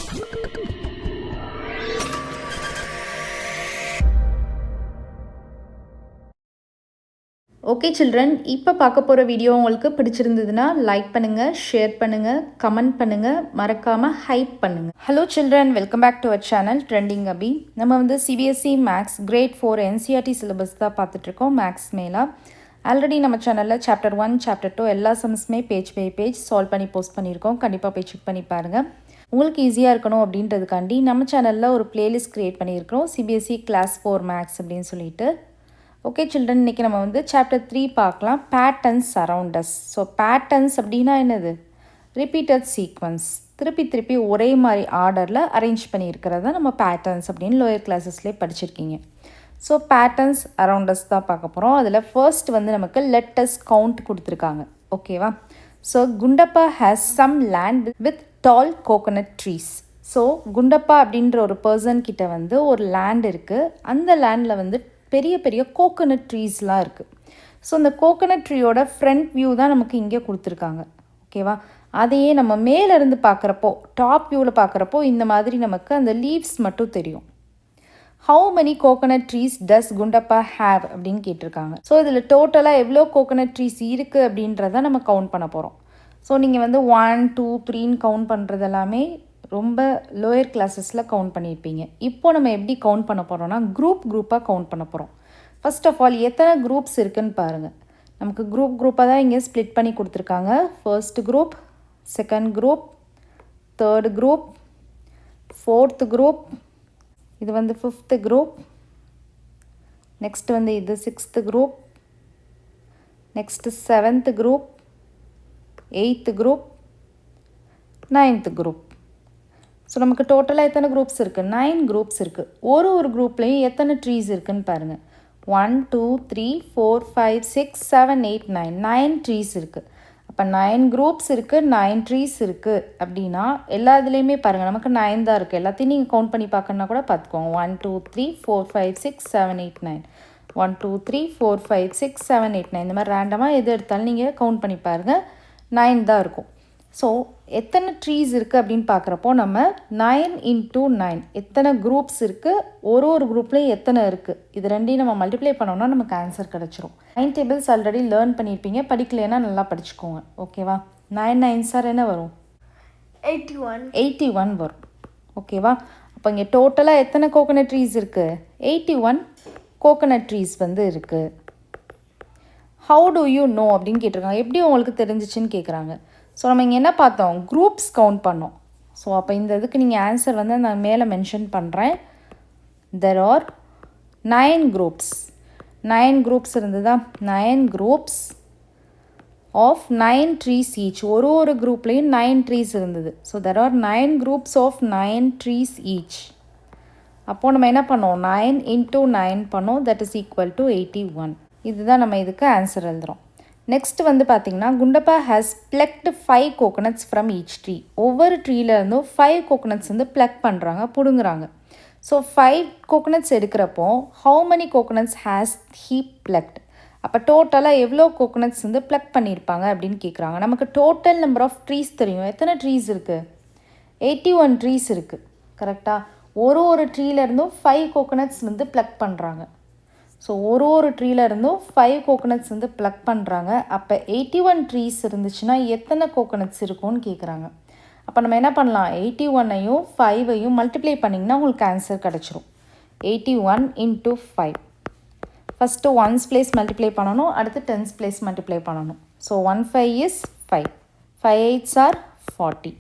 Okay children, இப்போ பார்க்க போகிற வீடியோ உங்களுக்கு பிடிச்சிருந்ததுன்னா லைக் பண்ணுங்கள், ஷேர் பண்ணுங்கள், கமெண்ட் பண்ணுங்கள், மறக்காமல் ஹைப் பண்ணுங்கள். Hello children, welcome back to our channel trending Abhi. நம்ம வந்து CBSE maths grade 4 NCERT syllabus தான் பார்த்துட்ருக்கோம். மேக்ஸ் மேலா ஆல்ரெடி நம்ம சேனலில் சாப்டர் 1 சாப்டர் 2 எல்லா சம்ஸுமே பேஜ் பை பேஜ் சால்வ் பண்ணி போஸ்ட் பண்ணியிருக்கோம். கண்டிப்பாக போய் செக் பண்ணி பாருங்கள். உங்களுக்கு ஈஸியாக இருக்கணும் அப்படின்றதுக்காண்டி நம்ம சேனலில் ஒரு பிளேலிஸ்ட் க்ரியேட் பண்ணியிருக்கிறோம், CBSE Class 4 மேக்ஸ் அப்படின்னு சொல்லிட்டு. ஓகே சில்ட்ரன், இன்றைக்கி நம்ம வந்து சாப்டர் 3 பார்க்கலாம், patterns around us. So patterns அப்படின்னா என்னது? ரிப்பீட்டட் சீக்வன்ஸ், திருப்பி ஒரே மாதிரி ஆர்டரில் அரேஞ்ச் பண்ணியிருக்கிறத நம்ம பேட்டர்ன்ஸ் அப்படின்னு லோயர் கிளாஸஸ்லேயே படிச்சிருக்கீங்க. ஸோ பேட்டர்ன்ஸ் அரவுண்ட் அஸ் தான் பார்க்க போகிறோம். அதில் ஃபர்ஸ்ட் வந்து நமக்கு லெட்டஸ் கவுண்ட் கொடுத்துருக்காங்க. ஓகேவா? So Gundappa has some land with tall coconut trees. So Gundappa அப்படின்ற ஒரு பர்சன் கிட்ட வந்து ஒரு லேண்ட் இருக்குது. அந்த லேண்டில் வந்து பெரிய பெரிய கோகோனட் ட்ரீஸ்லாம் இருக்குது. ஸோ அந்த கோகோனட் ட்ரீயோட ஃப்ரண்ட் வியூ தான் நமக்கு இங்கே கொடுத்துருக்காங்க. ஓகேவா? அதையே நம்ம மேலேருந்து பார்க்குறப்போ, டாப் வியூவில் பார்க்குறப்போ இந்த மாதிரி நமக்கு அந்த லீவ்ஸ் மட்டும் தெரியும். How many coconut trees does Gundappa have அப்படின்னு கேட்டிருக்காங்க. ஸோ இதில் டோட்டலாக எவ்வளோ கோகோனட் ட்ரீஸ் இருக்குது அப்படின்றத நம்ம கவுண்ட் பண்ண போகிறோம். ஸோ நீங்கள் வந்து 1, 2, 3ன்னு கவுண்ட் பண்ணுறது எல்லாமே ரொம்ப லோயர் கிளாஸஸில் கவுண்ட் பண்ணியிருப்பீங்க. இப்போ நம்ம எப்படி கவுண்ட் பண்ண போகிறோம்னா குரூப்பாக கவுண்ட் பண்ண போகிறோம். ஃபர்ஸ்ட் ஆஃப் ஆல் எத்தனை குரூப்ஸ் இருக்குதுன்னு பாருங்கள். நமக்கு குரூப்பாக தான் இங்கே ஸ்ப்ளிட் பண்ணி கொடுத்துருக்காங்க. First group, second group, third group, fourth group, இது வந்து ஃபிஃப்த் குரூப், நெக்ஸ்ட் வந்து இது sixth group, next seventh group, eighth group, ninth group. So நமக்கு டோட்டலாக எத்தனை குரூப்ஸ் இருக்குது? 9 குரூப்ஸ் இருக்குது. ஒரு குரூப்லேயும் எத்தனை ட்ரீஸ் இருக்குதுன்னு பாருங்கள். 1, 2, 3, 4, 5, 6, 7, 8, 9 ட்ரீஸ் இருக்குது. அப்போ 9 குரூப்ஸ் இருக்குது, 9 ட்ரீஸ் இருக்குது அப்படின்னா எல்லா இதுலேயுமே பாருங்கள் நமக்கு 9 தான் இருக்குது. எல்லாத்தையும் நீங்கள் கவுண்ட் பண்ணி பார்க்கணுன்னா கூட பார்த்துக்கோங்க. 1, 2, 3, 4, 5, 6, 7, 8, 9. 1, 2, 3, 4, 5, 6, 7, 8, 9. இந்த மாதிரி ரேண்டமாக எது எடுத்தாலும் நீங்கள் கவுண்ட் பண்ணி பாருங்கள், 9 தான் இருக்கும். ஸோ எத்தனை ட்ரீஸ் இருக்குது அப்படின்னு பார்க்குறப்போ நம்ம 9 × 9 எத்தனை குரூப்ஸ் இருக்குது, ஒரு குரூப்லேயும் எத்தனை இருக்குது, இது ரெண்டையும் நம்ம மல்டிப்ளை பண்ணோம்னா நமக்கு ஆன்சர் கிடச்சிரும். 9 டேபிள்ஸ் ஆல்ரெடி லேர்ன் பண்ணியிருப்பீங்க, படிக்கலைன்னா நல்லா படிச்சுக்கோங்க. ஓகேவா? 9 9 சார் என்ன வரும்? 81 வரும். ஓகேவா? அப்போ இங்கே டோட்டலாக எத்தனை கோகோனட் ட்ரீஸ் இருக்குது? 81 கோகோனட் ட்ரீஸ் வந்து இருக்குது. ஹவு டு யூ நோ அப்படின்னு கேட்டிருக்காங்க. எப்படி உங்களுக்கு தெரிஞ்சிச்சுன்னு கேட்குறாங்க. ஸோ நம்ம இங்கே என்ன பார்த்தோம்? குரூப்ஸ் கவுண்ட் பண்ணோம். ஸோ அப்போ இந்த இதுக்கு நீங்கள் ஆன்சர் வந்து நான் மேலே மென்ஷன் பண்ணுறேன். There are 9 groups. 9 குரூப்ஸ் இருந்ததா? 9 குரூப்ஸ் ஆஃப் 9 ட்ரீஸ் ஈச். ஒரு குரூப்லேயும் 9 ட்ரீஸ் இருந்தது. So there are 9 groups of 9 trees each. அப்போது நம்ம என்ன பண்ணோம்? 9 × 9 பண்ணோம். That is equal to 81. இதுதான் நம்ம இதுக்கு ஆன்சர் எழுதுகிறோம். நெக்ஸ்ட் வந்து பார்த்திங்கன்னா Kundappa has plucked 5 coconuts from each tree. ஒவ்வொரு ட்ரீலேருந்தும் 5 கோகோனட்ஸ் வந்து பிளக் பண்ணுறாங்க, பிடுங்குறாங்க. ஸோ 5 கோகோனட்ஸ் எடுக்கிறப்போ how many coconuts has he plucked. அப்போ டோட்டலாக எவ்வளோ கோகோனட்ஸ் வந்து பிளக் பண்ணியிருப்பாங்க அப்படின்னு கேட்குறாங்க. நமக்கு டோட்டல் நம்பர் ஆஃப் ட்ரீஸ் தெரியும். எத்தனை ட்ரீஸ் இருக்குது? 81 ட்ரீஸ் இருக்குது. கரெக்டாக? ஒரு ட்ரீலேருந்தும் 5 கோகோனட்ஸ் வந்து பிளக் பண்ணுறாங்க. ஸோ ஒரு ட்ரீலேருந்தும் 5 கோகோனட்ஸ் வந்து பிளக் பண்ணுறாங்க. அப்போ 81 ட்ரீஸ் இருந்துச்சுன்னா எத்தனை கோகோனட்ஸ் இருக்கும்னு கேட்குறாங்க. அப்போ நம்ம என்ன பண்ணலாம்? 81ஐயும் 5ஐயும் மல்டிப்ளை பண்ணிங்கன்னா உங்களுக்கு ஆன்சர் கிடச்சிரும். 81 × 5. ஃபஸ்ட்டு 1's place மல்டிப்ளை பண்ணணும், அடுத்து 10's place மல்டிப்ளை பண்ணணும். So 1 5 is 5, 5 8s are 40.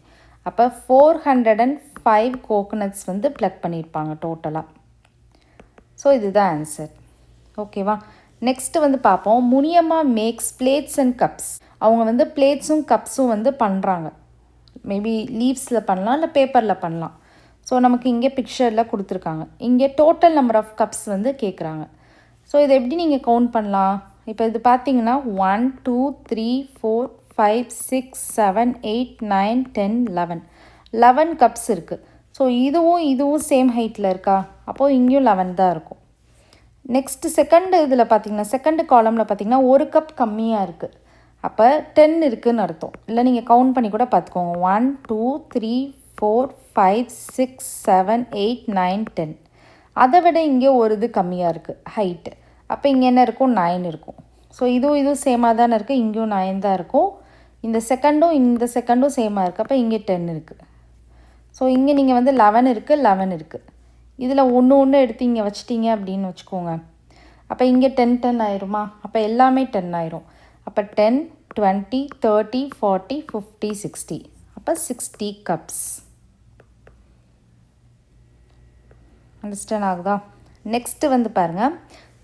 அப்போ 405 கோகோனட்ஸ் வந்து பிளக் பண்ணியிருப்பாங்க டோட்டலாக. ஸோ இதுதான் ஆன்சர். ஓகேவா? நெக்ஸ்ட்டு வந்து பார்ப்போம். Muniyamma makes plates and cups. அவங்க வந்து பிளேட்ஸும் கப்ஸும் வந்து பண்ணுறாங்க. மேபி லீவ்ஸில் பண்ணலாம், இல்லை பேப்பரில் பண்ணலாம். ஸோ நமக்கு இங்கே பிக்சரில் கொடுத்துருக்காங்க. இங்கே டோட்டல் நம்பர் ஆஃப் கப்ஸ் வந்து கேட்குறாங்க. ஸோ இதை எப்படி நீங்கள் கவுண்ட் பண்ணலாம்? இப்போ இது பார்த்தீங்கன்னா 1 2 3 4 5 6 7 8 9 10 11 கப்ஸ் இருக்குது. ஸோ இதுவும் சேம் ஹைட்டில் இருக்கா? அப்போது இங்கேயும் 11 தான் இருக்கும். நெக்ஸ்ட்டு செகண்டு இதில் பார்த்திங்கன்னா, செகண்டு காலமில் பார்த்திங்கன்னா ஒரு கப் கம்மியாக இருக்குது. அப்போ 10 இருக்குதுன்னு அர்த்தம். இல்லை நீங்கள் கவுண்ட் பண்ணி கூட பார்த்துக்கோங்க. 1 2 3 4 5 6 7 8 9 10. அதை விட இங்கே ஒரு இது கம்மியாக இருக்குது ஹைட்டு. அப்போ இங்கே என்ன இருக்கும்? 9 இருக்கும். ஸோ இதுவும் சேமாக தானே இருக்குது, இங்கேயும் 9 தான் இருக்கும். இந்த செகண்டும் சேமாக இருக்குது. அப்போ இங்கே 10 இருக்குது. ஸோ இங்கே நீங்கள் வந்து 11 இருக்குது, 11 இருக்குது. இதில் ஒன்று எடுத்து இங்கே வச்சிட்டிங்க அப்படின்னு வச்சுக்கோங்க. அப்போ இங்கே 10 10 ஆயிருமா? அப்போ எல்லாமே 10 ஆயிரும். அப்போ 10 20 30 40 50 60. அப்போ 60 கப்ஸ். அண்டர்ஸ்டாண்ட் ஆகுதா? நெக்ஸ்ட்டு வந்து பாருங்கள்,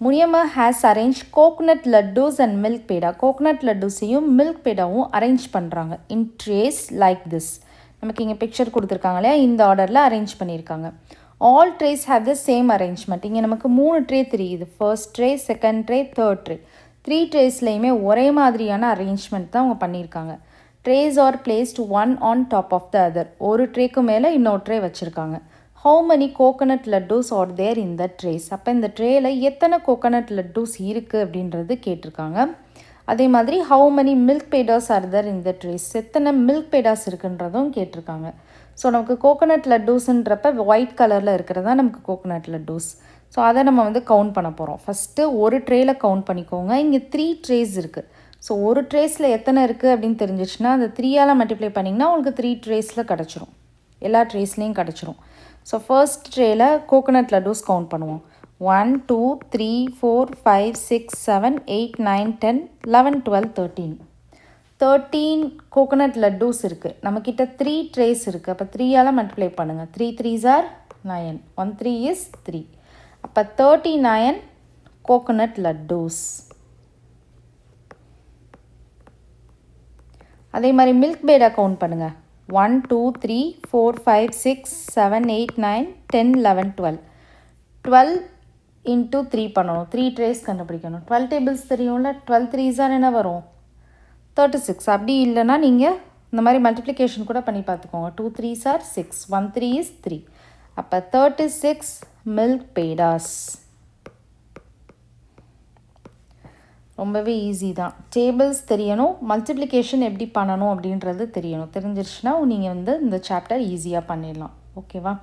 Muniyamma has arrange coconut laddoos and milk peda. Coconut லட்டூஸையும் மில்க் பேடாவும் அரேஞ்ச் பண்ணுறாங்க இன் ட்ரேஸ் லைக் திஸ். நமக்கு இங்கே பிக்சர் கொடுத்துருக்காங்க இல்லையா, இந்த ஆர்டரில் அரேஞ்ச் பண்ணியிருக்காங்க. All trays have the same arrangement. இங்கே நமக்கு 3 ட்ரே தெரியுது. First tray, second tray, third tray. 3 ட்ரேஸ்லையுமே ஒரே மாதிரியான அரேஞ்ச்மெண்ட் தான் அவங்க பண்ணியிருக்காங்க. Trays are placed one on top of the other. ஒரு ட்ரேக்கு மேலே இன்னொரு ட்ரே வச்சுருக்காங்க. How many coconut laddoos are there in the trays. அப்போ இந்த ட்ரேயில் எத்தனை கோகோனட் லட்டூஸ் இருக்குது அப்படின்றது கேட்டிருக்காங்க. அதே மாதிரி how many milk pedas are there in the trays. எத்தனை மில்க் பேடாஸ் இருக்குன்றதும் கேட்டிருக்காங்க. ஸோ நமக்கு கோகோனட் லட்டூஸுன்றப்ப ஒயிட் கலரில் இருக்கிறது தான் நமக்கு கோகோனட் லட்டூஸ். ஸோ அதை நம்ம வந்து கவுண்ட் பண்ண போகிறோம். ஃபஸ்ட்டு ஒரு ட்ரேயில் கவுண்ட் பண்ணிக்கோங்க. இங்கே 3 ட்ரேஸ் இருக்குது. ஸோ ஒரு ட்ரேஸில் எத்தனை இருக்குது அப்படின்னு தெரிஞ்சிச்சுன்னா அந்த 3ஆல் மல்டிப்ளை பண்ணிங்கன்னா உங்களுக்கு 3 ட்ரேஸில் கிடச்சிரும். எல்லா ட்ரேஸ்லேயும் கிடச்சிரும். ஸோ ஃபர்ஸ்ட் ட்ரேயில் கோகோனட் லட்டூஸ் கவுண்ட் பண்ணுவோம். 1 2 3 4 5 6 7 8 9 10 11 12 13. 13 கோகோனட் லட்டூஸ் இருக்குது. நம்மக்கிட்ட 3 ட்ரேஸ் இருக்குது. அப்போ 3ஆல் மல்டிப்ளை பண்ணுங்கள். 3 3s are 9. 1 3 is 3. அப்போ 39 கோகோனட் லட்டூஸ். அதே மாதிரி மில்க் பேடா கவுண்ட் பண்ணுங்கள். 1 2 3 4 5 6 7 8 9 10 11 12. 12 into 3 பண்ணணும். 3 ட்ரேஸ் கண்டுபிடிக்கணும். 12 டேபிள்ஸ் தெரியும்ல. 12 3s are என்ன வரும்? 36. அப்படி இல்லைன்னா நீங்கள் இந்த மாதிரி மல்டிப்ளிகேஷன் கூட பண்ணி பார்த்துக்கோங்க. 2 3s are 6. 1 3 is 3. அப்போ 36 மில்க் பேடாஸ். ரொம்பவே ஈஸி தான். டேபிள்ஸ் தெரியணும், மல்டிப்ளிகேஷன் எப்படி பண்ணணும் அப்படின்றது தெரியணும். தெரிஞ்சிருச்சுன்னா நீங்கள் வந்து இந்த சாப்டர் ஈஸியாக பண்ணிடலாம். ஓகேவா?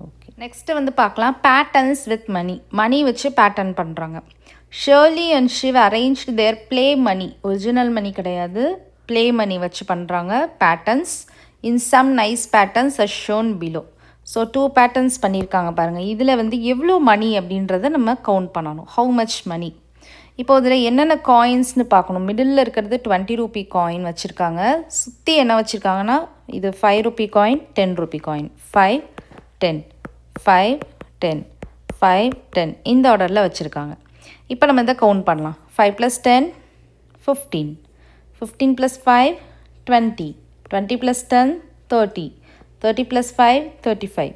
ஓகே, நெக்ஸ்ட்டு வந்து பார்க்கலாம் பேட்டர்ன்ஸ் வித் மணி. மணி வச்சு பேட்டர்ன் பண்ணுறாங்க. Shirley and Shiv arranged their play money. Original money கிடையாது, ப்ளே மணி வச்சு பண்ணுறாங்க patterns in some nice patterns as shown below. So 2 patterns பண்ணியிருக்காங்க பாருங்கள். இதில் வந்து எவ்வளோ மணி அப்படின்றத நம்ம கவுண்ட் பண்ணணும். ஹவு மச் மணி. இப்போ இதில் என்னென்ன காயின்ஸ்னு பார்க்கணும். மிடில் இருக்கிறது 20 ரூபி காயின் வச்சுருக்காங்க. சுற்றி என்ன வச்சுருக்காங்கன்னா இது 5 ரூபி காயின், 10 ரூபி காயின். 5 10 5 10 5 10 இந்த ஆர்டரில் வச்சுருக்காங்க. இப்போ நம்ம இதை கவுண்ட் பண்ணலாம். 5 + 10 15. 15 + 5 20. 20 + 10 30. 30 + 5 35.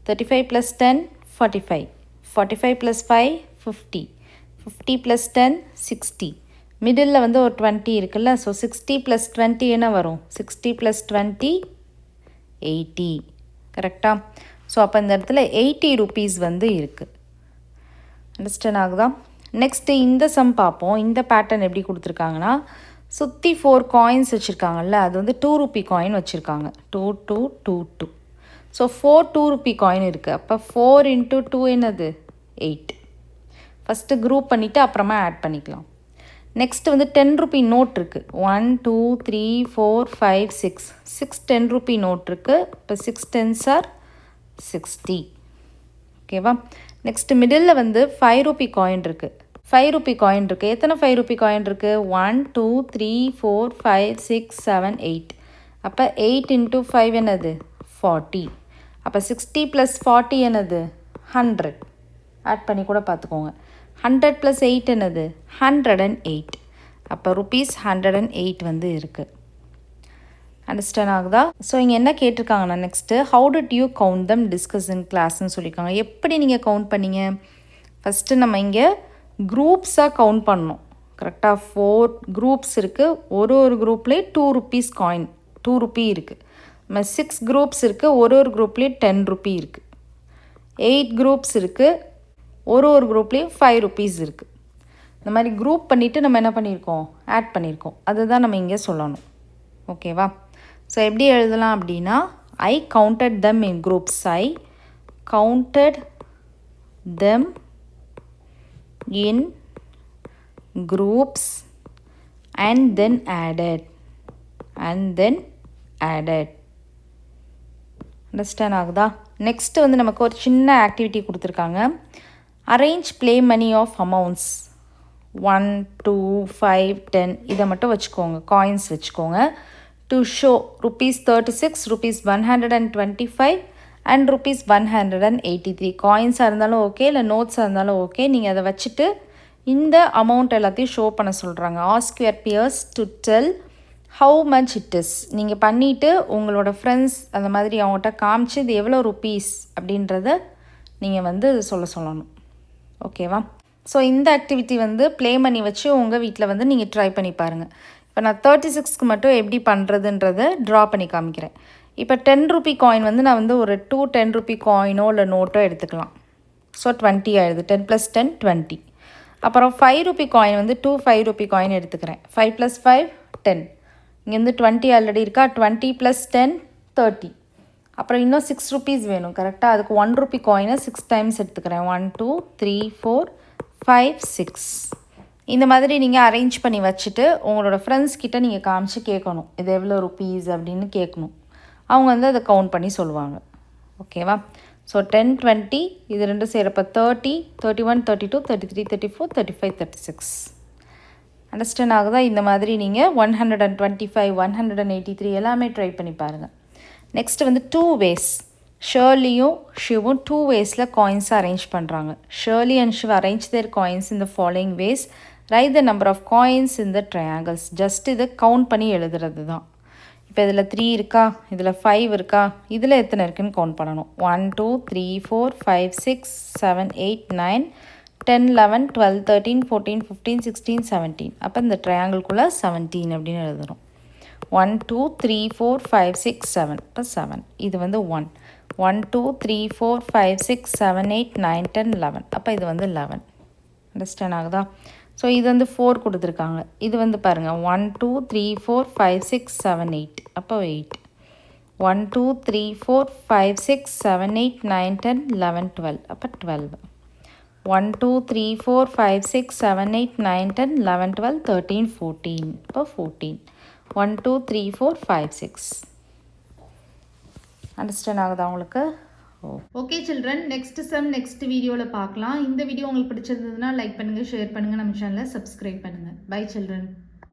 35 + 10 45. 45 + 5 50. 50 + 10 60. மிடில் வந்து ஒரு 20 இருக்குல்ல. ஸோ 60 + 20 என்ன வரும்? 60 + 20 80. கரெக்டாக? ஸோ அப்போ இந்த இடத்துல 80 ரூபீஸ் வந்து இருக்குது. அண்டர்ஸ்டாண்ட் ஆகுதா? நெக்ஸ்ட்டு இந்த சம் பார்ப்போம். இந்த பேட்டர்ன் எப்படி கொடுத்துருக்காங்கன்னா சுற்றி 4 காயின்ஸ் வச்சுருக்காங்கல்ல, அது வந்து 2 ரூபி காயின் வச்சுருக்காங்க. 2 2 2 2. ஸோ 4 2 ரூபி காயின் இருக்குது. அப்போ 4 × 2 என்னது? 8. ஃபஸ்ட்டு குரூப் பண்ணிவிட்டு அப்புறமா ஆட் பண்ணிக்கலாம். நெக்ஸ்ட்டு வந்து 10 ரூபி நோட் இருக்குது. 1 2 3 4 5 6. 6 10 ரூபி நோட் இருக்குது. இப்போ 6 10s are 60. ஓகேவா? நெக்ஸ்ட்டு மிடில் வந்து 5 ரூபி காயின் இருக்குது. 5 ரூபி காயின் இருக்குது. எத்தனை 5 ரூபி காயின் இருக்குது? 1 2 3 4 5 6 7 8. அப்போ 8 × 5 என்னது? 40. அப்போ 60 + 40 என்னது? 100. ஆட் பண்ணி கூட பார்த்துக்கோங்க. 100 + 8 என்னது? 108. அப்போ ருபீஸ் 108 வந்து இருக்குது. அண்டர்ஸ்டாண்ட் ஆகுதா? ஸோ இங்கே என்ன கேட்டிருக்காங்கன்னா next how did you count them discuss in கிளாஸ்ன்னு சொல்லியிருக்காங்க. எப்படி நீங்கள் கவுண்ட் பண்ணீங்க? ஃபஸ்ட்டு நம்ம இங்கே குரூப்ஸாக கவுண்ட் பண்ணணும். கரெக்டாக 4 குரூப்ஸ் இருக்குது. ஒரு குரூப்லேயே 2 ரூபீஸ் காயின் 2 ரூபி இருக்குது. நம்ம 6 குரூப்ஸ் இருக்குது. ஒரு குரூப்லேயே 10 ரூபி இருக்குது. 8 குரூப்ஸ் இருக்குது. ஒரு குரூப்லேயும் 5 ரூபீஸ் இருக்குது. இந்த மாதிரி குரூப் பண்ணிவிட்டு நம்ம என்ன பண்ணியிருக்கோம்? ஆட் பண்ணியிருக்கோம். அதுதான் நம்ம இங்கே சொல்லணும். ஓகேவா? ஸோ எப்படி எழுதலாம் அப்படின்னா I counted them in groups. I counted them in groups and then added. Understand ஆகுதா? நெக்ஸ்ட் வந்து நமக்கு ஒரு சின்ன ஆக்டிவிட்டி கொடுத்துருக்காங்க. Arrange play money of amounts 1, 2, 5, 10 இதை மட்டும் வச்சுக்கோங்க, காயின்ஸ் வச்சுக்கோங்க. To show ₹36, ₹125 and ₹183. காயின்ஸாக இருந்தாலும் ஓகே, இல்லை நோட்ஸாக இருந்தாலும் ஓகே. நீங்கள் அதை வச்சுட்டு இந்த அமௌண்ட் எல்லாத்தையும் ஷோ பண்ண சொல்கிறாங்க. Ask your peers to tell how much it is. நீங்கள் பண்ணிவிட்டு உங்களோட ஃப்ரெண்ட்ஸ் அந்த மாதிரி அவங்ககிட்ட காமிச்சு இது எவ்வளோ ருப்பீஸ் அப்படின்றத நீங்கள் வந்து சொல்ல சொல்லணும். ஓகேவா? ஸோ இந்த ஆக்டிவிட்டி வந்து ப்ளே மணி வச்சு உங்கள் வீட்டில் வந்து நீங்கள் ட்ரை பண்ணி பாருங்கள். இப்போ நான் 36க்கு மட்டும் எப்படி பண்ணுறதுன்றதை ட்ரா பண்ணி காமிக்கிறேன். இப்போ 10 ரூபி காயின் வந்து நான் வந்து ஒரு 2 10 ரூபி காயினோ இல்லை நோட்டோ எடுத்துக்கலாம். ஸோ 20 ஆயிடுது. 10 + 10 20. அப்புறம் 5 ரூபி காயின் வந்து 2 5 ரூபி காயின் எடுத்துக்கிறேன். 5 + 5 10. இங்கே வந்து 20 ஆல்ரெடி இருக்கா. 20 + 10 30. அப்புறம் இன்னும் 6 ருபீஸ் வேணும் கரெக்டாக. அதுக்கு 1 ரூபி காயினை 6 டைம்ஸ் எடுத்துக்கிறேன். 1 2 3 4 5 6. இந்த மாதிரி நீங்கள் அரேஞ்ச் பண்ணி வச்சுட்டு உங்களோட ஃப்ரெண்ட்ஸ் கிட்ட நீங்கள் காமிச்சு கேட்கணும் இது எவ்வளோ ருப்பீஸ் அப்படின்னு கேட்கணும். அவங்க வந்து அதை கவுண்ட் பண்ணி சொல்லுவாங்க. ஓகேவா? ஸோ 10 20 இது ரெண்டும் செய்கிறப்ப 30 31 32 33 34 35 36. அண்டர்ஸ்டாண்ட் ஆகுதா? இந்த மாதிரி நீங்கள் 125 183 எல்லாமே ட்ரை பண்ணி பாருங்கள். நெக்ஸ்ட் வந்து 2 ways. ஷர்லியும் ஷிவும் 2 waysல காயின்ஸை அரேஞ்ச் பண்ணுறாங்க. Shirley and Shiv arrange their coins in the following ways. Right the number of coins in the triangles. Just இதை கவுண்ட் பண்ணி எழுதுறது தான். இப்போ இதில் 3 இருக்கா, இதில் 5 இருக்கா, இதில் எத்தனை இருக்குன்னு கவுண்ட் பண்ணணும். 1 2 3 4 5 6 7 8 9 10 11 12 13 14 15 16 17. அப்போ இந்த ட்ரையாங்கிள்குள்ளே 17 அப்படின்னு எழுதுகிறோம். 1 2 3 4 5 6 7. இப்போ 7. இது வந்து 1 1 2 3 4 5 6 7 8 9 10 11. அப்போ இது வந்து 11. அண்டர்ஸ்டாண்ட் ஆகுதா? ஸோ இது வந்து 4 கொடுத்துருக்காங்க. இது வந்து பாருங்கள் 1 2 3 4 5 6 7 8. அப்போ 8. 1 2 3 4 5 6 7 8 9 10 11 12. அப்போ 12. 1 2 3 4 5 6 7 8 9 10 11 12 13 14. இப்போ 14. 1 2 3 4 5 6. அண்டர்ஸ்டாண்ட் ஆகுதா உங்களுக்கு? Okay children, next sum next வீடியோவில் பார்க்கலாம். இந்த வீடியோ உங்களுக்கு பிடிச்சிருந்ததுன்னா லைக் பண்ணுங்கள், ஷேர் பண்ணுங்கள், நம்ம சேனலை சப்ஸ்கிரைப் பண்ணுங்கள். Bye children.